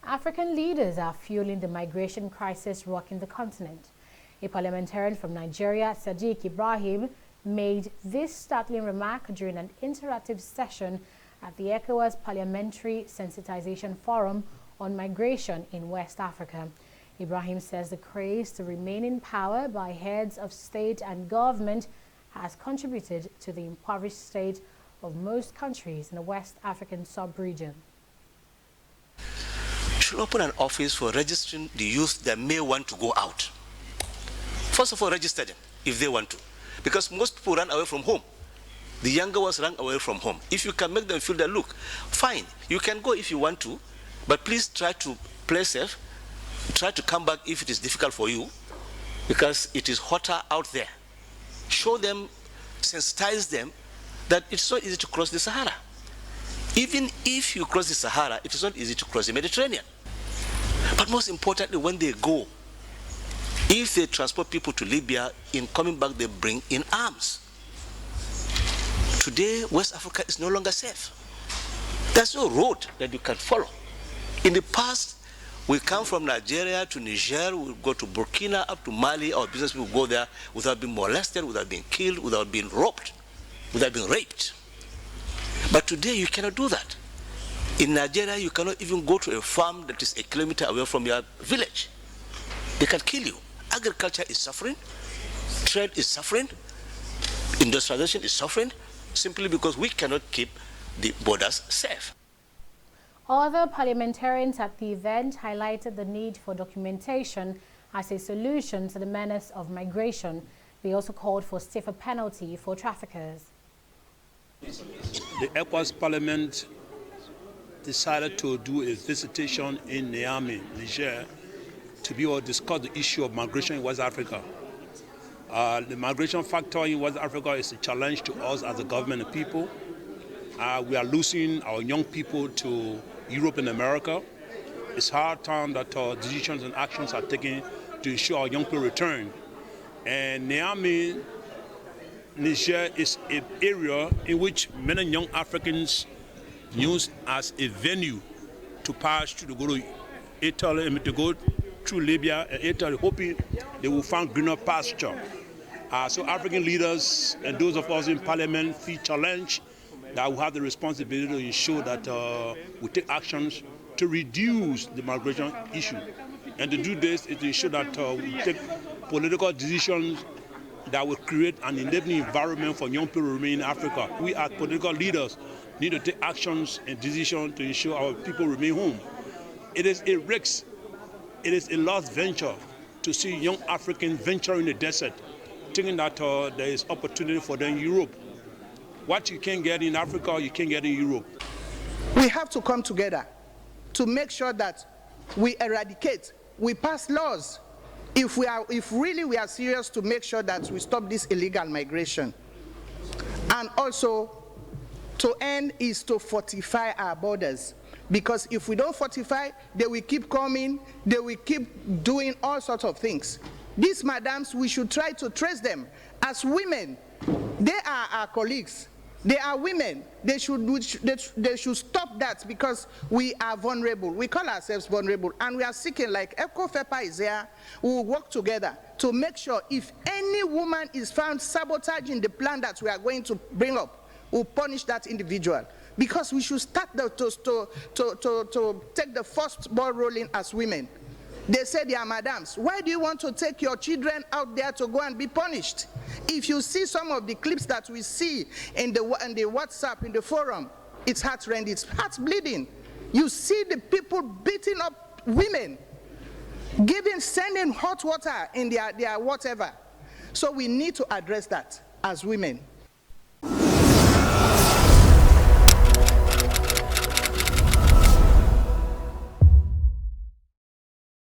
African leaders are fueling the migration crisis rocking the continent. A parliamentarian from Nigeria, Sadiq Ibrahim, made this startling remark during an interactive session at the ECOWAS Parliamentary Sensitization Forum on Migration in West Africa. Ibrahim says the craze to remain in power by heads of state and government has contributed to the impoverished state of most countries in the West African sub-region. Should open an office for registering the youth that may want to go out. First of all, register them if they want to, because most people run away from home. The younger ones run away from home. If you can make them feel that, look, fine, you can go if you want to, but please try to play safe. Try to come back if it is difficult for you, because it is hotter out there. Show them, sensitize them that it's not easy to cross the Sahara. Even if you cross the Sahara, it is not easy to cross the Mediterranean. But most importantly, when they go, if they transport people to Libya, in coming back, they bring in arms. Today, West Africa is no longer safe. There's no road that you can follow. In the past, we come from Nigeria to Niger, we go to Burkina, up to Mali. Our business people go there without being molested, without being killed, without being robbed, without being raped. But today, you cannot do that. In Nigeria, you cannot even go to a farm that is 1 kilometer away from your village. They can kill you. Agriculture is suffering, trade is suffering, industrialization is suffering, simply because we cannot keep the borders safe. Other parliamentarians at the event highlighted the need for documentation as a solution to the menace of migration. They also called for stiffer penalty for traffickers. The ECOWAS Parliament decided to do a visitation in Niamey, Niger, to be able to discuss the issue of migration in West Africa. The migration factor in West Africa is a challenge to us as a government and people. We are losing our young people to Europe and America. It's hard time that decisions and actions are taken to ensure our young people return. And Niamey, Niger is an area in which many young Africans use as a venue to pass to go to Italy and to go through Libya and Italy, hoping they will find greener pasture. So African leaders and those of us in Parliament feel challenged that we have the responsibility to ensure that we take actions to reduce the migration issue. And to do this is to ensure that we take political decisions that will create an enabling environment for young people to remain in Africa. We as political leaders need to take actions and decisions to ensure our people remain home. It is a risk, it is a lost venture to see young Africans venture in the desert, thinking that there is opportunity for them in Europe. What you can get in Africa, you can get in Europe. We have to come together to make sure that we eradicate, we pass laws, if really we are serious to make sure that we stop this illegal migration. And also, to end is to fortify our borders. Because if we don't fortify, they will keep coming, they will keep doing all sorts of things. These madams, we should try to trace them. As women, they are our colleagues. They are women. They should stop that, because we are vulnerable. We call ourselves vulnerable, and we are seeking, like ECOFEPA is here, we will work together to make sure if any woman is found sabotaging the plan that we are going to bring up, we'll punish that individual. Because we should start to take the first ball rolling as women. They say they are madams. Why do you want to take your children out there to go and be punished? If you see some of the clips that we see in the WhatsApp, in the forum, it's heart-rending, it's heart-bleeding. You see the people beating up women, sending hot water in their whatever. So we need to address that as women.